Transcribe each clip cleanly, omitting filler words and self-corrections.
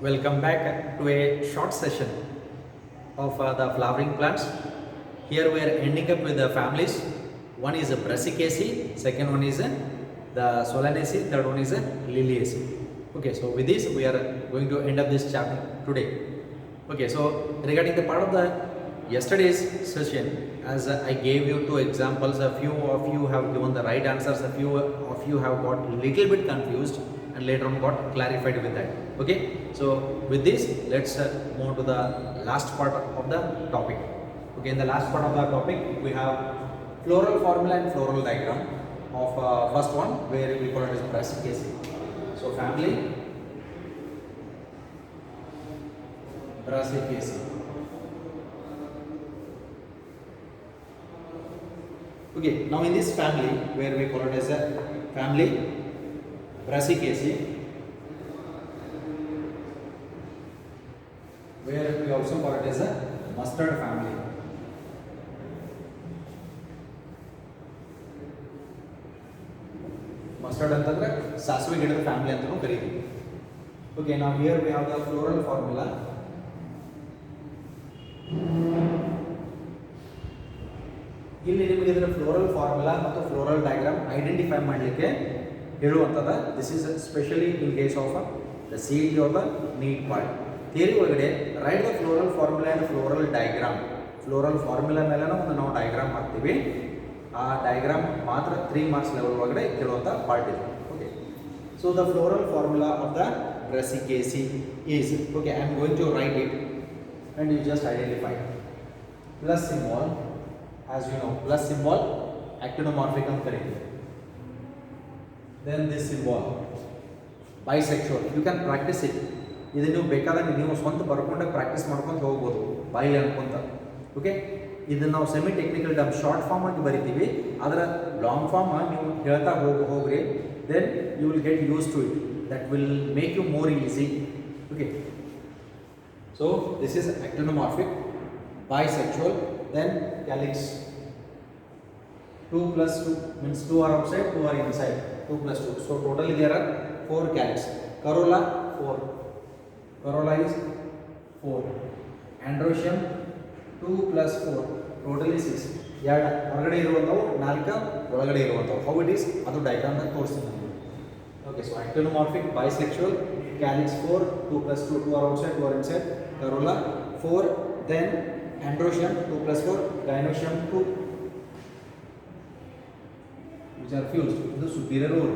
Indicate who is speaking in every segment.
Speaker 1: Welcome back to a short session of the flowering plants. Here we are ending up with the families. One is a Brassicaceae, second one is the Solanaceae, third one is a Liliaceae. Okay, so with this we are going to end up this chapter today. Okay, so regarding the part of the yesterday's session, as I gave you two examples, a few of you have given the right answers, a few of you have got little bit confused and later on got clarified with that. Okay, so with this let's move to the last part of the topic. Okay, in the last part of the topic we have floral formula and floral diagram of first one where we call it as Brassicaceae. So family Brassicaceae. Okay, now in this family where we call it as a family Brassicaceae, where we also call it as a mustard family. Mustard ಅಂತಂದ್ರೆ ಸಾಸಿವೆ ಗಿಡದ family ಅಂತಾನೂ ಕರೀತೀವಿ. Okay, now here we have the floral formula. ಇಲ್ಲಿ ನಿಮಗೆ ಇದರ floral formula ಮತ್ತು floral diagram identify ಮಾಡಲಿಕ್ಕೆ ಹೇಳುವಂಥದ್ದು. This is specially in case of the CET or the NEET part. Theory ಒಳಗಡೆ right the floral formula and floral diagram. Floral formula ಮೇಲೆ ಒಂದು ನಾವು ಡಯಾಗ್ರಾಮ್ ಮಾಡ್ತೀವಿ. ಆ ಡಯಾಗ್ರಾಮ್ ಮಾತ್ರ 3 ಮಾರ್ಕ್ಸ್ ಲೆವೆಲ್ ಒಳಗಡೆ ಕೇಳುವಂಥ ಪಾರ್ಟ್ ಇದೆ. Okay, so the floral formula of the Brassicaceae is, okay, I am going to write it and you just identify. Plus symbol, as you know, plus symbol actinomorphic ಅಂತ ಕರೀತೀವಿ. Then this symbol bisexual, you can practice it. ಇದು ನೀವು ಬೇಕಾದಾಗ ನೀವು ಸ್ವಂತ ಬರ್ಕೊಂಡೆ practice ಮಾಡ್ಕೊಂತ ಹೋಗ್ಬೋದು ಬಾಯಿಲೆ ಅನ್ಕೊಂತ. Okay, ಇದನ್ನು ನಾವು semi technical term short form ಆಗಿ ಬರಿತೀವಿ, ಅದರ ಲಾಂಗ್ ಫಾರ್ಮ್ ನೀವು ಹೇಳ್ತಾ ಹೋಗ್ರಿ. Then you will get use to it. That will make you more easy. Okay, so this is actinomorphic, bisexual, then calyx. 2 plus 2 means 2 are outside, 2 are inside. 2 plus 2, so totally there are 4 calyx. Corolla 4, corolla is 4. Androecium 2 plus 4, totally 6. ಎರಡು ಹೊರಗಡೆ ಇರುವಂಥವು, 4 ಒಳಗಡೆ ಇರುವಂಥವು. How it is ಅದು ಡಯಾಗ್ರಾಮ್ದಾಗ ತೋರಿಸ್ತೀನಿ. Okay, so actinomorphic, bisexual, calyx 4, 2 plus 2, 2 are outside, 2 are inside, corolla 4, then androecium 2 plus 4, gynoecium 2, which are fused. ಇದು superior rule.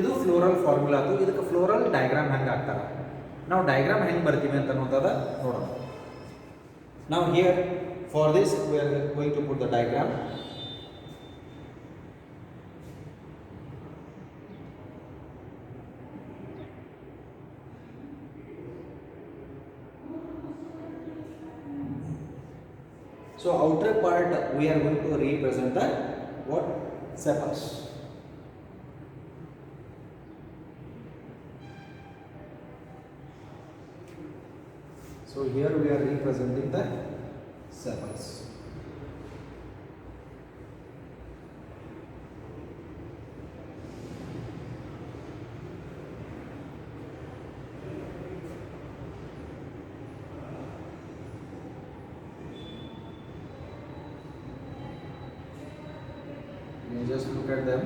Speaker 1: ಇದು floral formula ಅದು. ಇದಕ್ಕೆ floral diagram ಹೆಂಗೆ ಆಗ್ತಾರೆ, ನಾವು ಡಯಾಗ್ರಾಮ್ ಹೆಂಗೆ ಬರ್ತೀವಿ ಅಂತ ಅನ್ನೋದದ ನೋಡೋಣ. ನಾವು here for this we are going to put the diagram. So outer part we are going to represent the what? Sepals. So here we are representing the sepals. Just look at them.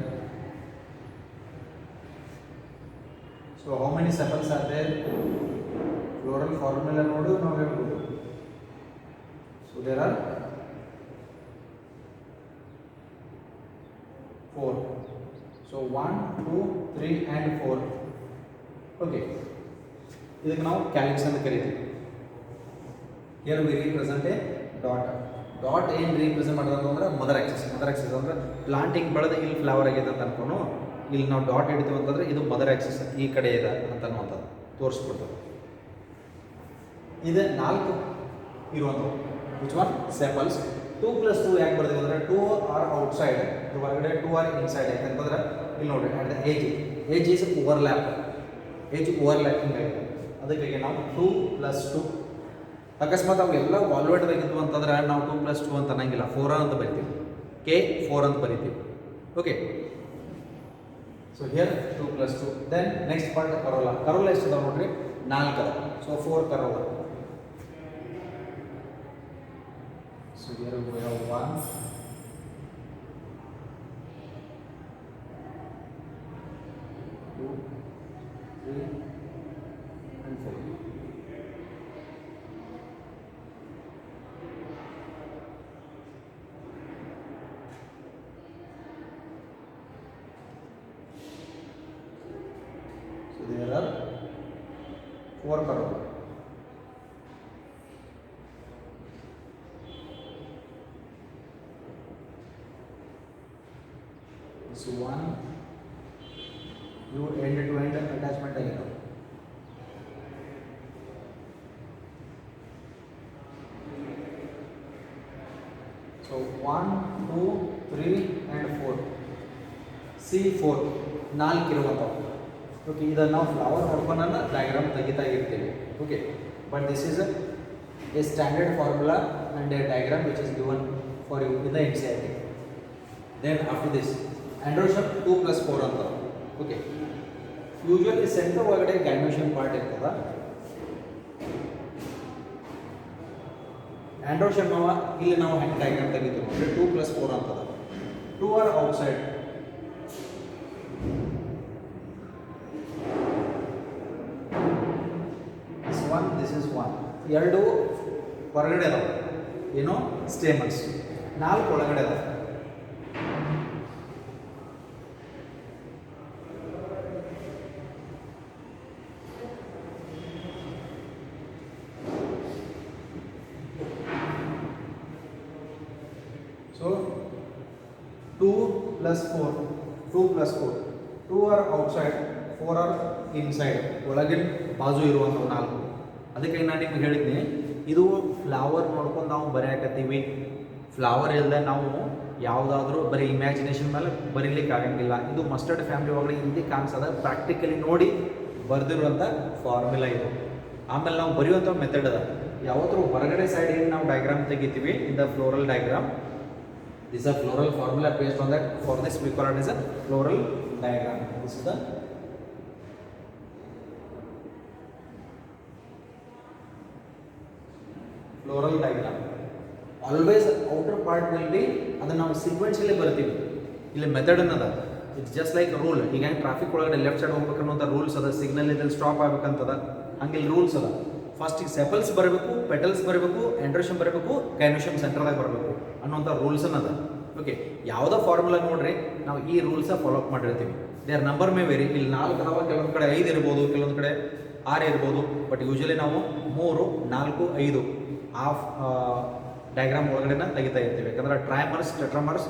Speaker 1: So how many sepals are there? Floral formula nodu now helbodu. So there are 4. So 1, 2, 3 and 4. Okay, ಇದಕ್ಕೆ ನಾವು calyx ಅಂತ ಕರೀತೀವಿ. Here we represent a dot. Dot ಏನು represent ಮಾಡೋದು ಅಂದ್ರೆ mother Axis. Mother Axis ಅಂದರೆ planting ಬೆಳೆದ ಇಲ್ಲಿ ಫ್ಲವರ್ ಆಗಿದೆ ಅಂತ ಅನ್ಕೊಂಡು ಇಲ್ಲಿ ನಾವು ಡಾಟ್ ಹಿಡಿತೀವಿ ಅಂತಂದರೆ ಇದು ಮದರ್ ಆಕ್ಸಿಸ್ ಈ ಕಡೆ ಇದೆ ಅಂತ ಅನ್ನುವಂಥದ್ದು ತೋರಿಸ್ಕೊಡ್ತದೆ. ಇದು 4 ಇರುವಂಥವು. Which one? ಸೆಪಲ್ಸ್. 2 plus 2 ಯಾಕೆ ಬರ್ತೀವಿ ಅಂದರೆ 2 ಆರ್ ಔಟ್ಸೈಡ್, ಹೊರಗಡೆ 2 ಆರ್ ಇನ್ಸೈಡ್. ಯಾಕಂತಂದ್ರೆ ಇಲ್ಲಿ ನೋಡಿ at the age is overlap, age overlapping ಆಗಿದೆ. ಅದಕ್ಕೆ ನಾವು 2 plus 2. ಅಕಸ್ಮಾತ್ ಅವೆಲ್ಲ ವಾಲ್ವೇಟ್ದಾಗಿದ್ವು ಅಂತಂದ್ರೆ ನಾವು 2 plus 2 ಅಂತ ಅನ್ನಂಗಿಲ್ಲ, 4 ಅಂತ ಬರಿತೀವಿ. K 4 ಅಂತ ಬರಿತೀವಿ. Okay, So here 2 plus 2. Then next part Corolla. Corolla is the notary 4 ಅದ. So 4 Corolla. So here we have 1, 2, 3 and 4. So there are 4 Corolla. This one you end to end attachment again. So 1, 2, 3 and 4. C4 4 ಇರುವಂಥವು. Okay, ಇದನ್ನು ನಾವು flower ನೋಡ್ಕೊಂಡು diagram ತೆಗಿತಾ ಇರ್ತೀವಿ. Okay, but this is a standard formula and a diagram which is given for you in the NCERT. Then after this androecium 2 plus 4 ಅಂತ. Okay, usually centre ಒಳಗಡೆ ಗ್ಯಾನೋಷನ್ part ಇರ್ತದ. ಆಂಡ್ರೋಶಮ್ ಇಲ್ಲಿ ನಾವು ಹೆಂಗೆ ಡಯಾಗ್ರಾಮ್ ತೆಗಿತೀವಿ ಅಂದರೆ 2 plus 4 ಅಂತದ. 2 ಆರ್ ಔಟ್ಸೈಡ್. This is 1. 2 ಹೊರಗಡೆ ಅದಾವೆ, ಏನೋ ಸ್ಟೇಮನ್ಸ್. 4 ಒಳಗಡೆ ಅದಾವೆ. So 2 plus 4, 2 plus 4. 2 are outside, 4 are inside. ಒಳಗಿನ ಬಾಜು ಇರುವಂಥವು 4. ಅದಕ್ಕೆ ನಾನು ನಿಮ್ಗೆ ಹೇಳಿದ್ನಿ, ಇದು ಫ್ಲವರ್ ನೋಡ್ಕೊಂಡು ನಾವು ಬರೆಯಕತ್ತೀವಿ. ಫ್ಲವರ್ ಇಲ್ಲದೆ ನಾವು ಯಾವುದಾದ್ರೂ ಬರೀ ಇಮ್ಯಾಜಿನೇಷನ್ ಮೇಲೆ ಬರೀಲಿಕ್ಕೆ ಆಗಂಗಿಲ್ಲ. ಇದು ಮಸ್ಟರ್ಡ್ ಫ್ಯಾಮಿಲಿ ಒಳಗಡೆ ಇಲ್ಲಿ ಕಾಣಿಸದ ಪ್ರಾಕ್ಟಿಕಲಿ ನೋಡಿ ಬರೆದಿರುವಂಥ ಫಾರ್ಮುಲಾ ಇದು. ಆಮೇಲೆ ನಾವು ಬರೆಯುವಂಥ ಮೆಥಡ್ ಅದ. ಯಾವತ್ತೂ ಹೊರಗಡೆ ಸೈಡ್ ಏನು ನಾವು ಡಯಾಗ್ರಾಮ್ ತೆಗಿತೀವಿ in the floral diagram, this is a floral formula based on that. For this we call it as a floral diagram. This is the floral diagram. Always outer part will be ಅದನ್ನ ನಾವು sequentially ಬರ್ತೀವಿ. ಇಲ್ಲಿ method ಅನ್ನದ, it's just like rule. ಈಗ traffic ಒಳಗಡೆ left side ಹೋಗ್ಬೇಕು ಅನ್ನೋಂಥ rules ಅದ. ಸಿಗ್ನಲ್ ಇದ್ದಲ್ಲಿ ಸ್ಟಾಪ್ ಆಗ್ಬೇಕಂತದ, ಹಂಗೆ ರೂಲ್ಸ್ ಅದ. ಫಸ್ಟ್ ಈಗ ಸೆಪಲ್ಸ್ ಬರಬೇಕು, ಪೆಟಲ್ಸ್ ಬರಬೇಕು, ಆಂಡ್ರೋಶಮ್ ಬರಬೇಕು, ಗೈನೋಶಮ್ ಸೆಂಟರ್ದಾಗ ಬರಬೇಕು ಅನ್ನೋಂಥ ರೂಲ್ಸ್ ಅನ್ನದ. ಓಕೆ, ಯಾವುದೋ ಫಾರ್ಮುಲಾ ನೋಡ್ರಿ ನಾವು ಈ ರೂಲ್ಸ ಫಾಲೋ ಅಪ್ ಮಾಡಿರ್ತೀವಿ. Their number may vary. ಇಲ್ಲಿ 4 ಅದಾವ, ಕೆಲವೊಂದು ಕಡೆ 5 ಇರ್ಬೋದು, ಕೆಲವೊಂದು ಕಡೆ 6 ಇರ್ಬೋದು. ಬಟ್ ಯೂಶಲಿ ನಾವು 3, 4, 5 ಆಫ್ ಡಯಾಗ್ರಾಮ್ ಒಳಗಡೆನ ತೆಗಿತಾ ಇರ್ತೀವಿ. ಯಾಕಂದ್ರೆ ಟ್ರೈಮರ್ಸ್, ಟೆಟ್ರಾಮರ್ಸ್,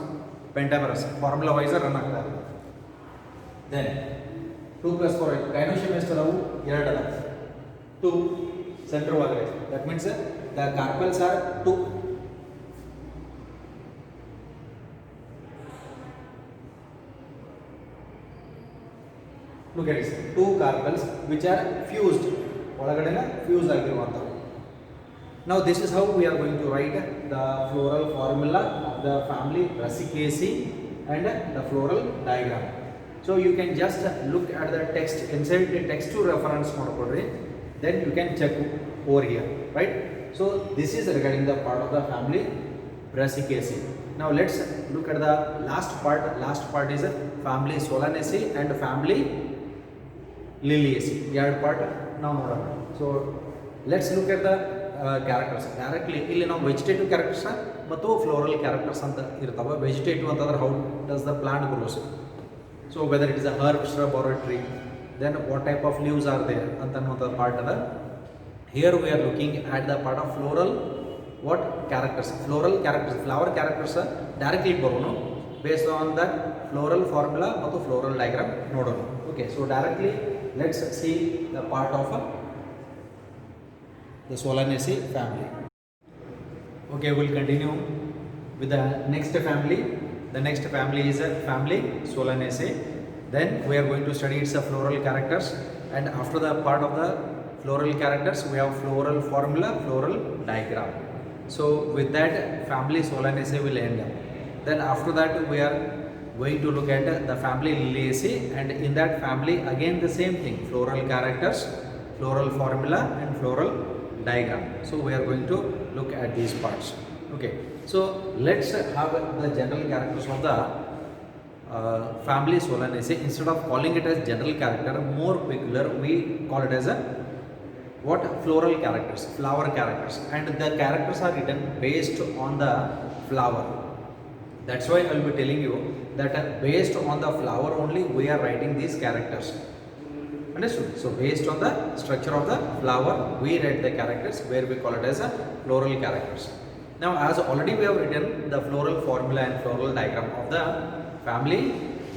Speaker 1: ಪೆಂಟಾಮರ್ಸ್ ಫಾರ್ಮುಲಾ ವೈಸ್ ರನ್ ಆಗ್ತಾ ಇರ್ತದೆ. ದೆನ್ 2 plus 4 ಆಯಿತು. ಗೈನೋಶಮ್ ಎಷ್ಟು ಅದಾವು? 2 ಅದಾವ. 2 ಸೆಂಟರ್ ಒಳಗಡೆ. That means the carpels are 2. Look at this, 2 carpels which are fused. ಒಳಗಡೆನ ಫ್ಯೂಸ್ ಆಗಿರುವಂಥವು. Now this is how we are going to write the floral formula of the family Brassicaceae and the floral diagram. So you can just look at the text, inside the text to reference ಮಾಡ್ಕೊಡ್ರಿ. Then you can check over here, right? So this is regarding the part of the family Brassicaceae. Now let's look at the last part. Last part is family Solanaceae and family Liliaceae. ಎರಡು part ನಾವು ನೋಡೋಣ. So let's look at the characters. Directly ಇಲ್ಲಿ ನಾವು vegetative characters ಮತ್ತು floral characters ಅಂತ ಇರ್ತವೆ. Vegetative ಅಂತಂದ್ರೆ how does the plant grows. So whether it is a herb, shrub or a tree, then what type of leaves are there ಅಂತ ಅನ್ನುವಂಥ part ಅದ. Here we are looking at the part of floral what characters, floral characters, flower characters directly ಬರೋಣ based on that floral formula ಮತ್ತು floral diagram ನೋಡೋಣ. Okay, so directly let's see the part of the Solanaceae family. Okay, we'll continue with the next family. The next family is a family Solanaceae. Then we are going to study its floral characters, and after the part of the floral characters we have floral formula, floral diagram. So with that family Solanaceae will end. Then after that we are going to look at the family Liliaceae, and in that family again the same thing, floral characters, floral formula and floral diagram. So we are going to look at these parts. Okay, so let's have the general characters of the family Solanaceae. Instead of calling it as general character, more peculiar, we call it as a what, floral characters, flower characters, and the characters are written based on the flower. That's why I will be telling you that based on the flower only we are writing these characters. Understood? So based on the structure of the flower we write the characters, where we call it as a floral characters. Now, as already we have written the floral formula and floral diagram of the family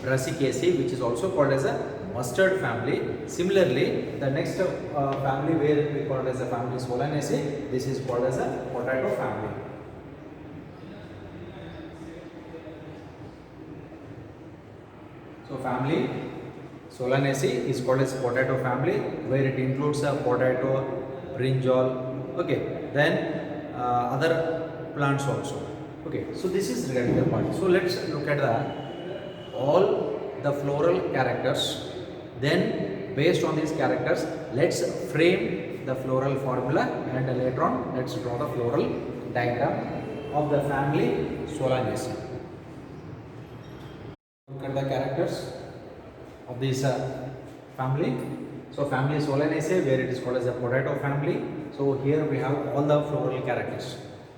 Speaker 1: Brassicaceae, which is also called as a mustard family. Similarly, the next family where we call it as a family Solanaceae, this is called as a potato family. So family Solanaceae is called as potato family, where it includes a potato, brinjal, okay, then other plants also. Okay, so this is regarding the part. So let's look at the all the floral characters. Then based on these characters, let's frame the floral formula, and later on let's draw the floral diagram of the family Solanaceae. Look at the characters of this family. So family Solanaceae, where it is called as a potato family. So here we have all the floral characters,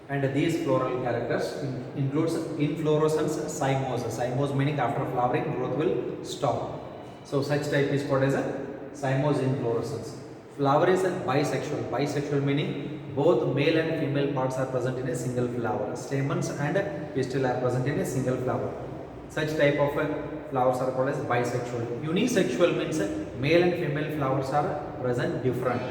Speaker 1: and these floral characters includes inflorescence cymose. Cymose meaning after flowering growth will stop. So such type is called as a cymose inflorescence. Flower is bisexual. Bisexual meaning both male and female parts are present in a single flower. Stamens and pistil are present in a single flower. Such type of flowers are called as bisexual. Unisexual means male and female flowers are present different,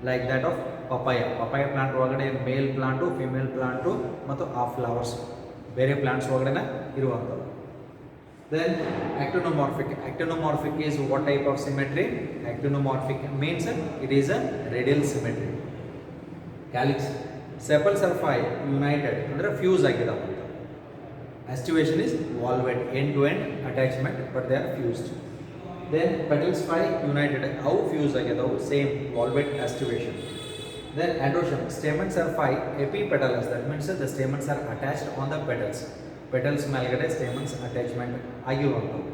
Speaker 1: like that of papaya. Papaya plant ಒಳಗಡೆ male plant, female plant ಮತ್ತು ಆ flowers ಬೇರೆ plants ಒಳಗಡೆ ಇರುವಂತದ್ದು. Then actinomorphic. Actinomorphic is what type of symmetry? Actinomorphic means it is a radial symmetry. Calyx. Sepals are 5 united ಅಂದ್ರೆ fuse ಆಗಿದಾವೆ. Aestivation is valvate, end to end attachment, but they are fused. Then petals 5 united. How fused ಆಗಿದಾವೆ? Same valvate aestivation. Then androecium. Stamens are 5 epipetalous. That means the stamens are attached on the petals. Petals ಮೇಲ್ಗಡೆ stamens attachment ಆಗಿರುವಂಥವು.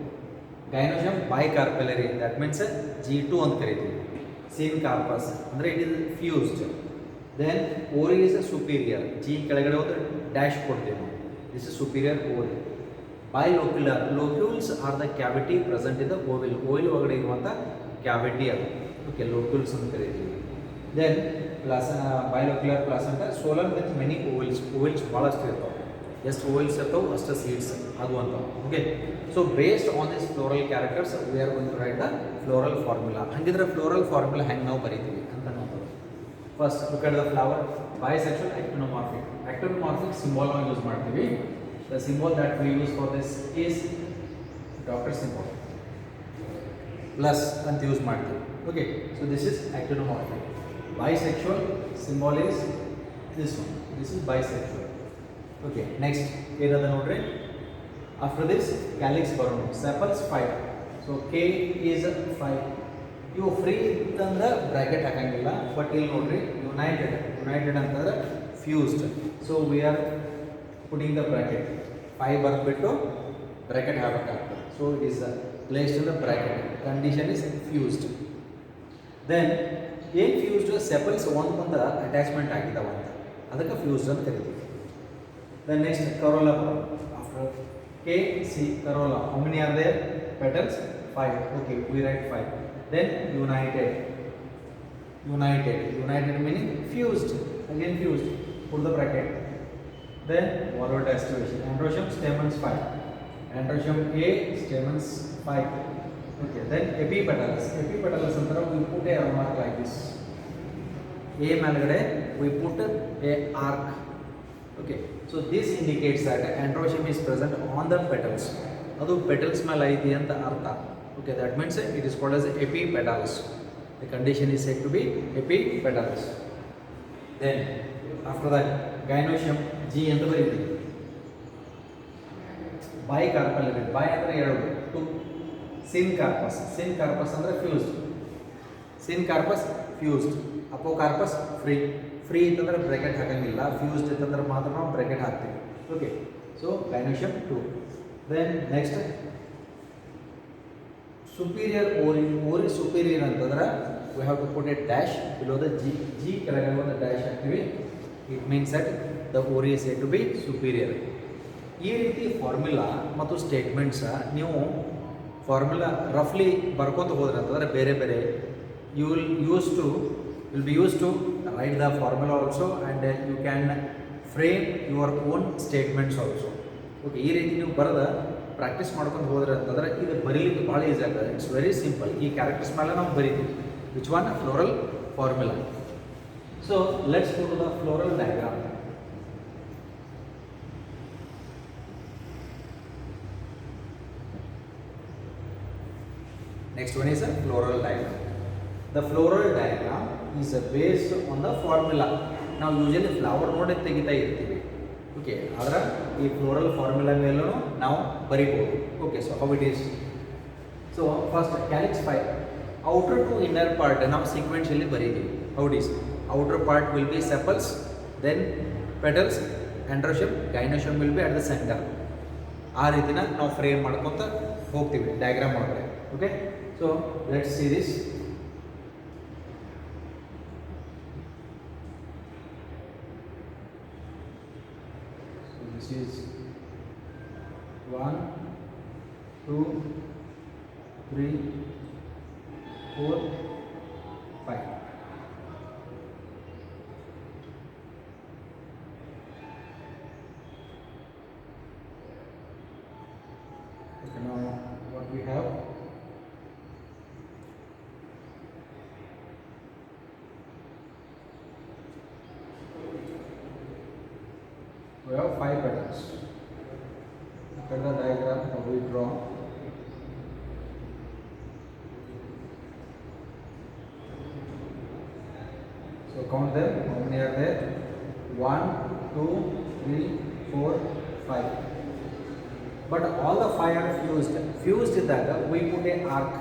Speaker 1: Gynoecium bicarpellary. That means G2 ಅಂತ ಕರೀತೀವಿ. Syncarpus ಅಂದರೆ it is fused. Then ori is superior. G ಕೆಳಗಡೆ ಹೋದ್ರೆ dash ಕೊಡ್ತೀವಿ ನಾವು. This is superior ori. Bilocular. Locules are the cavity present in the ovule. Ovule ಒಳಗಡೆ ಇರುವಂಥ cavity ಅದು. Okay, locules ಅಂತ ಕರೀತೀವಿ. Then bilocular placenta, swollen with many ovules. Ovules ಬಹಳಷ್ಟು ಇರ್ತಾವೆ. Just ovules ಇರ್ತಾವೆ, ಅಷ್ಟು seeds ಆಗುವಂಥವು. Okay, so based on these floral characters we are going to write the floral formula. ಹಂಗಿದ್ರೆ floral formula ಹೆಂಗೆ ನಾವು ಬರೀತೀವಿ ಅಂತ ನೋಡೋದು. First look at the flower. Bisexual, actinomorphic. Actinomorphic symbol ನಾವು ಯೂಸ್ ಮಾಡ್ತೀವಿ. The symbol that we use for this is doctor symbol. Plus ಅಂತ use ಮಾಡ್ತೀವಿ. Okay, so this is actinomorphic. Bisexual symbol is this one. This is bisexual. Okay, next ಏನದ ನೋಡ್ರಿ. After this calyx ಬರೋಣ. Sepals 5. So K is 5. ಇವು free ಇತ್ತಂದ್ರೆ bracket ಹಾಕಂಗಿಲ್ಲ, but ಇಲ್ಲಿ ನೋಡ್ರಿ united. United ಅಂತಂದ್ರೆ fused. So we are putting the bracket. 5 ಬರೆದ್ಬಿಟ್ಟು bracket ಹಾಕಬೇಕಾಗ್ತದೆ. So it is placed in the bracket. Condition is fused. Then ಏನು fused? Sepals ಒಂದೊಂದು ಅಟ್ಯಾಚ್ಮೆಂಟ್ ಆಗಿದ್ದಾವೆ ಅಂತ, ಅದಕ್ಕೆ ಫ್ಯೂಸ್ಡ್ ಅಂತ ಕರಿತೀವಿ. Then next corolla. After K, C, corolla. How many are there? Petals 5. Okay, we write 5. Then united. United. United meaning fused. Again fused. Put the bracket. Then valvate aestivation. Androecium stamens 5. Androecium A stamens 5. Okay. Then epipetalous. Epipetalous अंतर we put a mark like this. A ಮೇಲ್ಗಡೆ we put a arc. Okay, so this indicates that androecium is present on the petals. ಅದು petals ಮೇಲೆ ಐತಿ ಅಂತ ಅರ್ಥ. Okay, that means it is called as epipetalous. The condition is said to be epipetalous. Then after that gynoecium G ಅಂತ ಬರೀತೀವಿ. ಬೈಕಾರ್ಪಲ್ lipid, by ಅಂದರೆ ಎರಡು, two syncarpous ಅಂದರೆ fused, syncarpous fused, apocarpous free ಇತ್ತಂದ್ರೆ ಬ್ರಾಕೆಟ್ ಹಾಕಂಗಿಲ್ಲ, ಫ್ಯೂಸ್ಡ್ ಇತ್ತಂದ್ರೆ ಮಾತ್ರ ನಾವು bracket ಹಾಕ್ತೀವಿ. Okay, so gynoecium 2. Then next superior ovary superior ಅಂತಂದ್ರೆ we have to put a dash below the G ಕೆಳಗಡೆ ಒಂದು ಡ್ಯಾಶ್ ಹಾಕ್ತೀವಿ. It means that the ovary is said to be superior. ಈ ರೀತಿ ಫಾರ್ಮುಲಾ ಮತ್ತು ಸ್ಟೇಟ್ಮೆಂಟ್ಸ್ ನೀವು formula ರಫ್ಲಿ ಬರ್ಕೊತ ಹೋದ್ರೆ ಅಂತಂದರೆ ಬೇರೆ you will be used to write the formula also and you can frame your own statements also. Okay, ಈ ರೀತಿ ನೀವು ಬರೆದ ಪ್ರಾಕ್ಟೀಸ್ ಮಾಡ್ಕೊಂಡು ಹೋದ್ರೆ ಅಂತಂದ್ರೆ ಇದು ಬರೀಲಿಕ್ಕೆ ಭಾಳ ಈಸಿ ಆಗ್ತದೆ. It's very simple. ಈ ಕ್ಯಾರೆಕ್ಟರ್ಸ್ ಮೇಲೆ ನಾವು ಬರೀತೀವಿ. Which one? Floral formula. So let's go to the floral diagram. Next one is a floral diagram. The floral diagram is based on the formula. ನಾವು ಯೂಶಲಿ ಫ್ಲವರ್ ನೋಡಿ ತೆಗಿತಾ ಇರ್ತೀವಿ. Okay, ಆದರೆ ಈ ಫ್ಲೋರಲ್ ಫಾರ್ಮುಲಾ ಮೇಲೂ ನಾವು ಬರಿಬೋದು. Okay, so how it is. So first calyx 5 outer to inner part ನಾವು ಸೀಕ್ವೆನ್ಷಿಯಲಿ ಬರೀತೀವಿ. How it is. Outer part will be sepals, then petals, androecium, gynoecium will be at the centre. ಆ ರೀತಿನ ನಾವು frame ಮಾಡ್ಕೊತ ಹೋಗ್ತೀವಿ diagram ಒಳಗಡೆ. Okay, so let's see this. So this is 1 2 3 4 5. Okay, now what we have, we have 5 petals. Look at the diagram that we draw. So count them. How many are there? 1 2 3 4 5. But all the 5 are fused ಇದ್ದಾಗ we put a arc.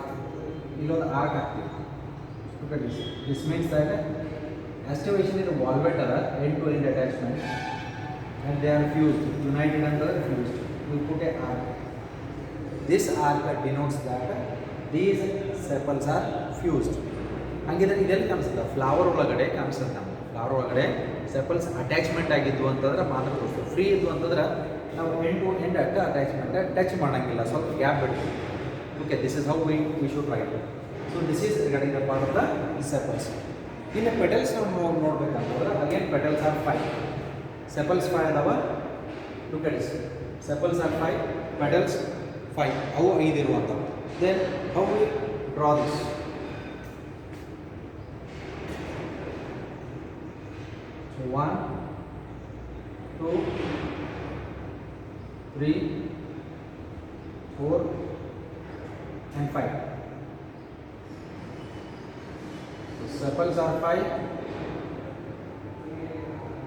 Speaker 1: ಇಲ್ಲೊಂದು arc ಹಾಕ್ತೀವಿ. Look at this. This means that activation is valved end to end attachment and they are fused, united and fused. We put a arc. This arc denotes that these sepals are fused. ಹಂಗಿದ್ರೆ ಇದೆಲ್ಲಿ ಕಾಣಿಸುತ್ತೆ? Flower ಒಳಗಡೆ ಕಾಣಿಸುತ್ತೆ. ನಮಗೆ flower ಒಳಗಡೆ sepals attachment ಆಗಿದ್ವು ಅಂತಂದ್ರೆ ಮಾತ್ರ ತೋರಿಸ್ತೇವೆ. Free ಇದ್ವು ಅಂತಂದ್ರೆ ನಾವು end to end attachment touch ಮಾಡೋಂಗಿಲ್ಲ, ಸ್ವಲ್ಪ ಗ್ಯಾಪ್ ಬಿಡ್ತೀವಿ. Okay, this is how we should write. So this is regarding the part of the sepals. ಇನ್ನು ಪೆಟಲ್ಸ್ ನಾವು ನೋಡ್ಬೇಕಂತಂದ್ರೆ ಅಗೇನ್ ಪೆಟಲ್ಸ್ ಆರ್ 5. ಸೆಪಲ್ಸ್ 5 ಅದಾವ. Look at this. Sepals are 5, petals 5. ಅವು 5 ಇರುವಂಥವು. Then how we draw this? So 1 2 3 4 and 5. So sepals are 5,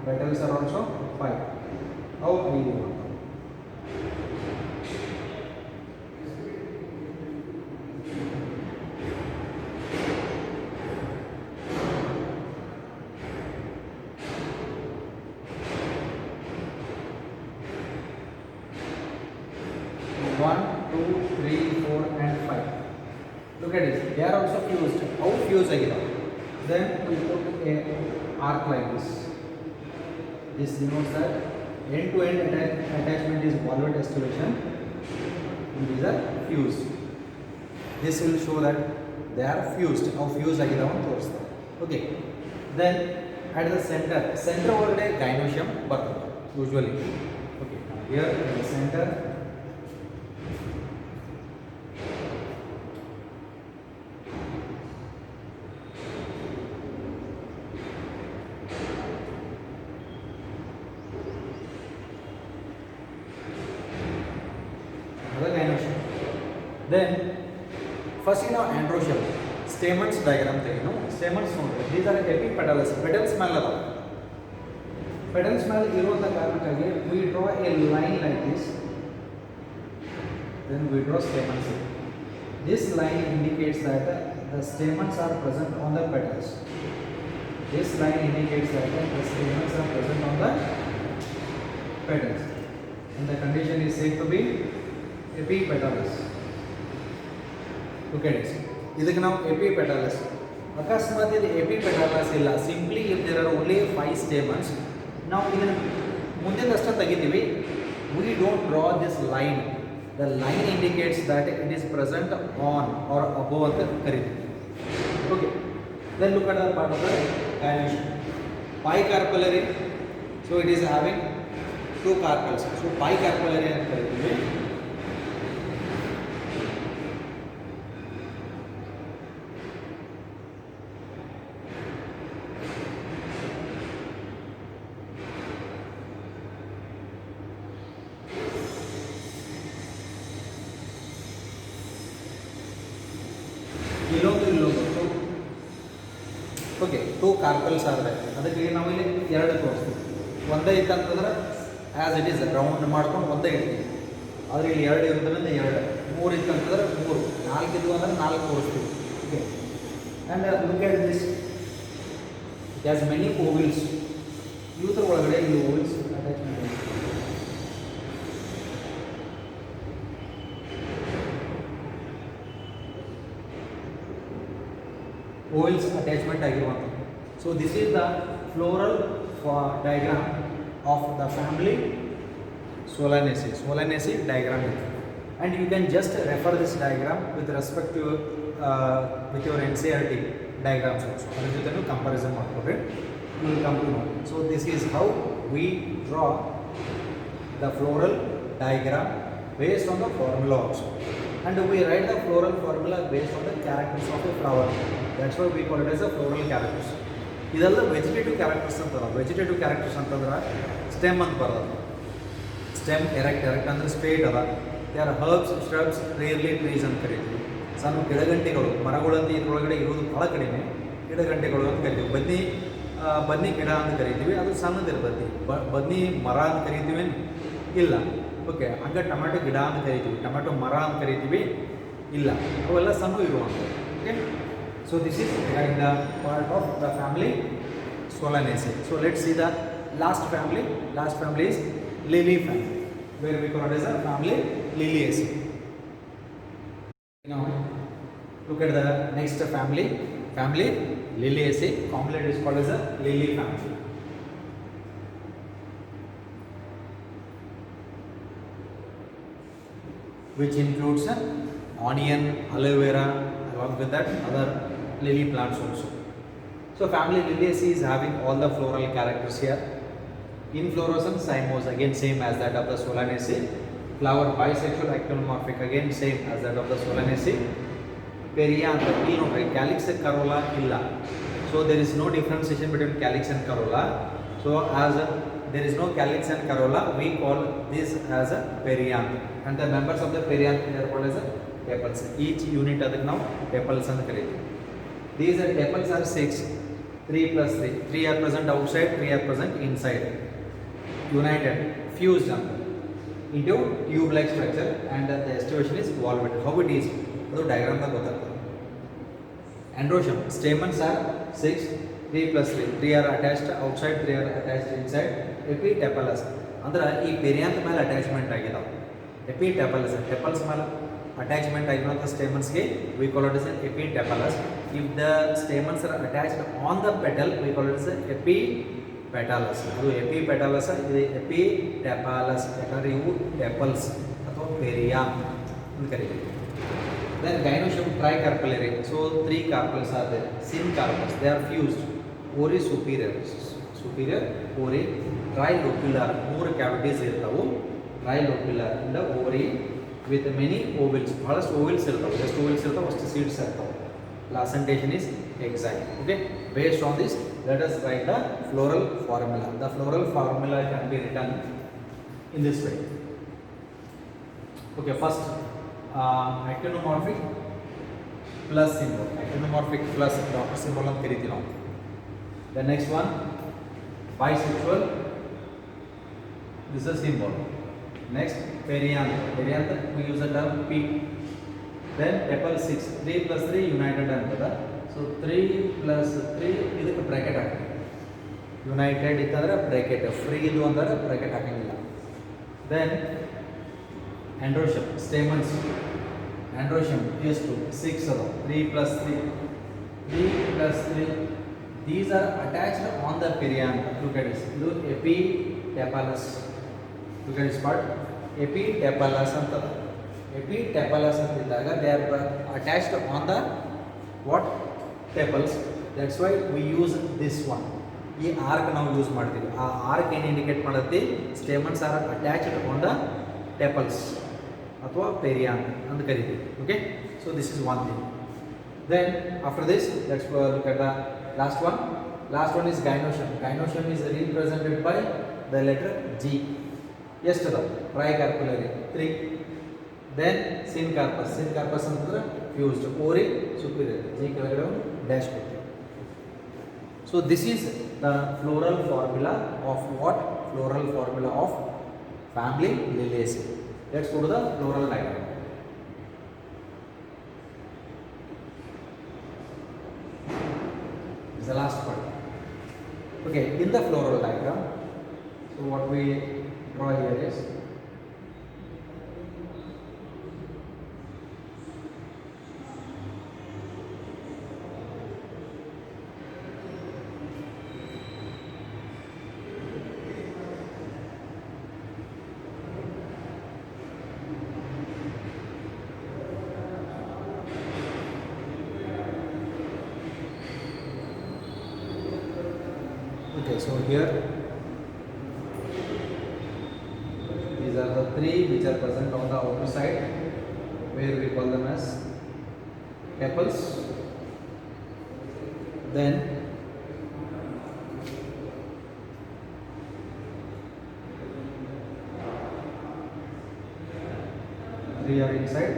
Speaker 1: petals are also 5. How do you want? One, two, three, 4 and 5. Look at this. They are also fused. How fused again? Then we put a arc like this. This denotes that end-to-end attachment is valved activation. And these are fused. This will show that they are fused. How fused again? Okay. Then at the center over there gynosium button usually. Okay. Here in the center. Then first you know androecium stamens diagram ತೆಗೆದು stamens ನೋಡ್ರಿ. These are epipetals. Petals ಮೇಲೆ ಅದಾವ. Petals ಮೇಲೆ ಇರುವಂತ ಕಾರಣಕ್ಕಾಗಿ we draw a line like this then we draw stamens. This line indicates that the stamens are present on the petals. This line indicates that the stamens are present on the petals, and the condition is said to be epipetalous. Look at it. ಇದಕ್ಕೆ ನಾವು epipetalous. ಅಕಸ್ಮಾತ್ ಇದು epipetalous ಇಲ್ಲ, simply if there are only 5 stamens, ನಾವು ಇದನ್ನು ಮುಂದೆದಷ್ಟೇ ತೆಗಿತೀವಿ. We don't draw this line. The line indicates that it is present on or above ಅಂತ ಕರೀತೀವಿ. Okay. Then look at the part of the gynoecium. Bicarpellary. So it is having 2 carpels. So bicarpellary ಅಂತ ಕರೀತೀವಿ. Okay 2 carpals ಆದರೆ ಅದಕ್ಕೆ ನಾವು ಇಲ್ಲಿ 2 ತೋರಿಸ್ತೀವಿ. ಒಂದೇ ಇತ್ತಂತಂದ್ರೆ ಆ್ಯಸ್ ಇಟ್ ಈಸ್ ರೌಂಡ್ ಮಾಡ್ಕೊಂಡು ಒಂದೇ ಇಡ್ತೀವಿ. ಆದರೆ ಇಲ್ಲಿ 2 ಇರೋದ್ರಿಂದ 2, 3 ಇತ್ತಂತಂದ್ರೆ 3, 4 ಇದ್ವು ಅಂದ್ರೆ 4 ತೋರಿಸ್ತೀವಿ. Okay, and look at this, it has many ovules. ಇವುದ್ರ ಒಳಗಡೆ ಇಲ್ಲಿ ಓವಿಲ್ಸ್ ಅಟ್ಯಾಚ್ಮೆಂಟ್ ಇದೆ. ಓವಿಲ್ಸ್ ಅಟ್ಯಾಚ್ಮೆಂಟ್ ಆಗಿರುವಂಥದ್ದು. So this is the floral diagram of the family Solanaceae. Solanaceae diagram, and you can just refer this diagram with respect to with your NCERT diagrams also. ಅದರ ಜೊತೆನೂ comparison ಮಾಡಿಕೊಂಡ್ರೆ you will come to know. So this is how we draw the floral diagram based on the formula also, and we write the floral formula based on the characters of the flower. That's why we call it as a floral characters. ಇದೆಲ್ಲ vegetative characters ಅಂತಲ್ಲ. Vegetative characters ಅಂತಂದ್ರೆ stem ಅಂತ ಬರೋದು. Stem erect ಅಂದರೆ straight ಅದ. They are herbs, shrubs, rarely trees ಅಂತ ಕರಿತೀವಿ. ಸಣ್ಣ ಗಿಡಗಂಟೆಗಳು, ಮರಗಳಂತ ಇದ್ರೊಳಗಡೆ ಇರೋದು ಭಾಳ ಕಡಿಮೆ. ಗಿಡಗಂಟೆಗಳು ಅಂತ ಕರಿತೀವಿ. ಬನ್ನಿ ಗಿಡ ಅಂತ ಕರಿತೀವಿ, ಅದು ಸಣ್ಣದಿರ್ತೈತಿ. ಬನ್ನಿ ಮರ ಅಂತ ಕರಿತೀವಿ ಇಲ್ಲ. ಓಕೆ, ಹಂಗೆ ಟೊಮೆಟೊ ಗಿಡ ಅಂತ ಕರಿತೀವಿ, ಟೊಮೆಟೊ ಮರ ಅಂತ ಕರಿತೀವಿ ಇಲ್ಲ. ಅವೆಲ್ಲ ಸಣ್ಣ ಇರುವಂಥದ್ದು. Okay, so this is regarding the part of the family Solanaceae. So let's see the last family. Last family is Lily family, where we call it as a family Liliaceae. Now look at the next family, family Liliaceae. Commonly it is called as a lily family. Which includes onion, aloe vera, along with that other lily plants also. So family Liliaceae is having all the floral characters here. Inflorescence cymose, again same as that of the Solanaceae. Flower bisexual actinomorphic, again same as that of the Solanaceae. Perianth, calyx corolla illa. So there is no differentiation between calyx and corolla. So as there is no calyx and corolla, we call this as a perianth. And the members of the perianth are called as a tepals. Each unit adಕ್ಕೆ ನಾವು tepals ಅಂತ ಕರೀತೀವಿ. These are tepals are 6, 3 plus 3. 3 are present outside, 3 are present inside. United, fused into tube-like structure, and the estivation is valved. How it is? ಅದು diagram ದಾಗ ಗೊತ್ತಾಗ್ತದೆ. Androecium, stamens are 6, 3 plus 3. 3 are attached outside, 3 are attached inside. Epitepalous ಅಂದ್ರೆ ಈ perianth ಮೇಲೆ attachment ಆಗಿದಾವೆ. Epitepalous, tepals ಮೇಲೆ attachment ಆಗಿರುವಂಥ ಸ್ಟೇಮನ್ಸ್ಗೆ we call it as an epitepalous. If the stamens are attached on the petal, we call it as an epipetalous. ಅದು epipetalous, ಇದು epitepalous. ಯಾಕಂದರೆ ಇವು tepals ಅಥವಾ perianth ಅಂತ ಕರೀತೀವಿ. Then gynoecium tricarpellary. So 3 carpels are there. Syncarpels, they are fused. Ori superior, ori trilocular. 3 cavities ಇರ್ತಾವು. Trilocular and ovary with many ovals. First ovals irthavu, just ovals irthavu, first seeds irthavu. Placentation is exact. Okay, based on this, let us write the floral formula. The floral formula can be written in this way. Okay, first actinomorphic plus symbol. Actinomorphic plus dot symbol ಅಂತ ಕರೀತೀವಿ ನಾವು. The next one bisexual. This is a symbol. Next, perianth. Perianth, we use the term P. Then tepal 6. 3 plus 3 united antada. So 3 plus 3 ಇದಕ್ಕೆ bracket ಹಾಕಿ. United ಇತ್ತಂದ್ರೆ bracket, free ಇದು ಅಂದ್ರೆ bracket ಹಾಕಂಗಿಲ್ಲ. Then androecium, stamens. Androecium is 2, 6 ada. 3 plus 3. 3 plus 3. These are attached on the perianth. Look at this. Look, epitepalus. Look at this part. Epitepalus antada. Epitepalus antidaga they are attached on the what? Tepals. That's why we use this one. ಈ arc ನಾವು use ಮಾಡ್ತೀವಿ. ಆ arc ಏನು indicate ಮಾಡುತ್ತೆ? Stamens are attached on the tepals ಅಥವಾ perianth ಅಂತ ಕರಿತೀವಿ. Okay, so this is one thing. Then after this let's look at the last one. Last one is gynoecium. Gynoecium is represented by the letter G. ಎಷ್ಟು ಅದ? ಟ್ರೈಕಾರ್ಪುಲರಿ 3. Then ಸಿನ್ಕಾರ್ಪಸ್. ಸಿನ್ಕಾರ್ಪಸ್ ಅಂತಂದ್ರೆ fused. ಓರಿ superior. G ಕೆಳಗಡೆ ಒಂದು dash ಕೊಡ್ತೀವಿ. So this is the floral formula of what? Floral formula of family Liliaceae. Let's go to the floral diagram. This is the last part. Okay, in the floral diagram, so what we draw here is so here these are the 3 which are present on the outer side where we call them as tepals. Then three are inside.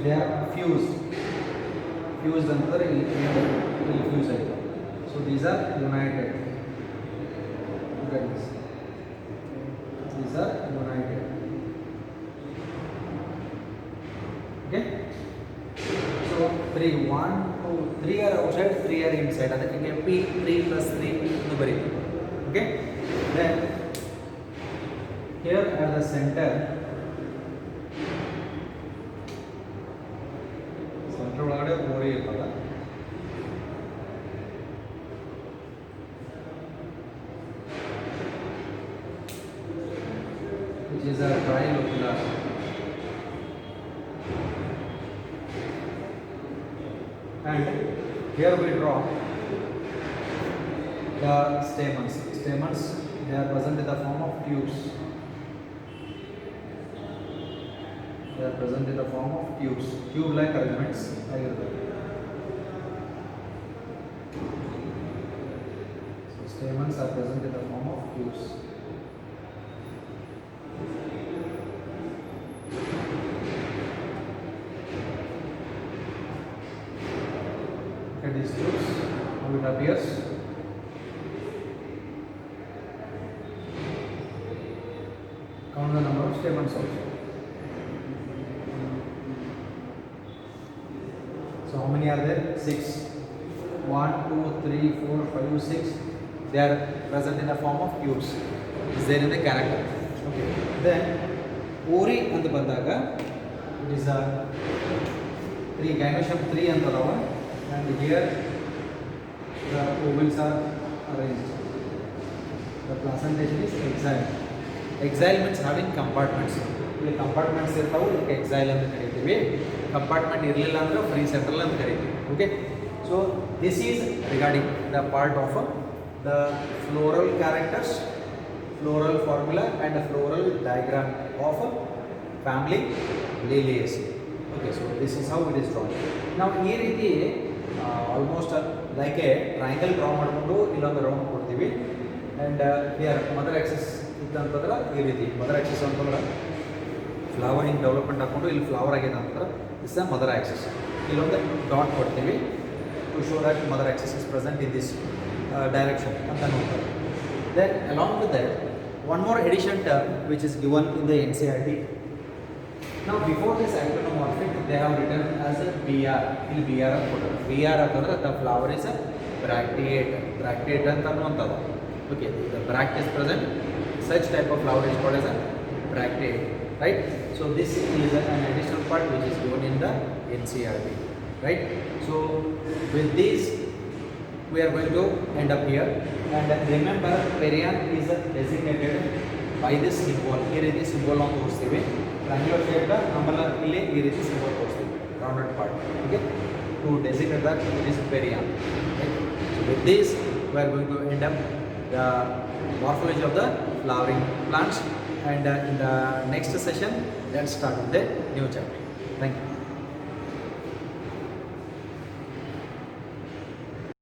Speaker 1: They are fused. Fused another will fuse it. So these are united. Look at this. These are united. Okay. So 3, 1, 2, 3 are outside, 3 are inside. Adakku P 3 plus 3 nu bariti. Okay. Then here at the center. ಒಳಗಡೆ ಓರಿ ಇರ್ತದೆ. which is a trilocular. And here we draw the stamens. Stamens, they are present in the form of tubes. They are present in the form of tubes, tube-like arrangements. So stamens are present in the form of tubes. Look at these tubes, how it appears. Count the number of stamens also. So how many are there? 6. 1, 2, 3, 4, 5, 6. They are present in the form of tubes. Is there in the character? Okay. Then ori anta bandaga it is a 3 gynoecium 3 antadava, and here the ovules are arranged. The placentation is exile. Exile means having compartments. ಇಲ್ಲಿ compartments ಇರ್ತಾವೆ, ಇದಕ್ಕೆ exile ಅಂತ ಕರಿತೀವಿ. Compartment ಇರಲಿಲ್ಲ ಅಂದರೆ free central ಅಂತ ಕರಿತೀವಿ. Okay, so this is regarding the part of the floral characters, floral formula and floral diagram of family Liliaceae. Okay, so this is how it is drawn. ನಾವು ಈ ರೀತಿ almost like a triangle draw ಮಾಡಿಕೊಂಡು ಇಲ್ಲೊಂದು round ಕೊಡ್ತೀವಿ. And here mother axis ಇತ್ತಂತಂದ್ರೆ ಈ ರೀತಿ mother axis ಅಂತಂದ್ರೆ ಫ್ಲವರಿಂಗ್ ಡೆವಲಪ್ಮೆಂಟ್ ಹಾಕ್ಕೊಂಡು ಇಲ್ಲಿ ಫ್ಲವರ್ ಆಗಿದೆ ಅಂತಂದ್ರೆ ದಿಸ್ ದ ಮದರ್ ಆಕ್ಸಿಸ್. ಇಲ್ಲೊಂದು ಡಾಟ್ ಕೊಡ್ತೀವಿ to show that mother axis is present in this direction ಅಂತ ನೋಡ್ತಾರೆ. Then along with that one more addition term which is given in the NCERT. Now before this actinomorphic they have written as a BR. ಇಲ್ಲಿ BR ಅಂತ ಕೊಟ್ಟರು. BR ಅಂತಂದ್ರೆ the flower is a bracteate ಅಂತ ಅನ್ನುವಂಥದ್ದು. Okay, the bract is present, such type of flower is called as a bracteate, right? So this is an additional part which is given in the NCERT, right? So with this we are going to end up here, and remember perianth is designated by this symbol. ಈ ರೀತಿ symbol ನಾವು ತೋರಿಸ್ತೀವಿ. Triangular shape ಆಮೇಲೆ ಇಲ್ಲಿ ಈ ರೀತಿ symbol ತೋರಿಸ್ತೀವಿ, rounded part. Okay, to designate that it is perianth, right? So with this we are going to end up the morphology of the flowering plants, and in the next session let's start with the new chapter. Thank you.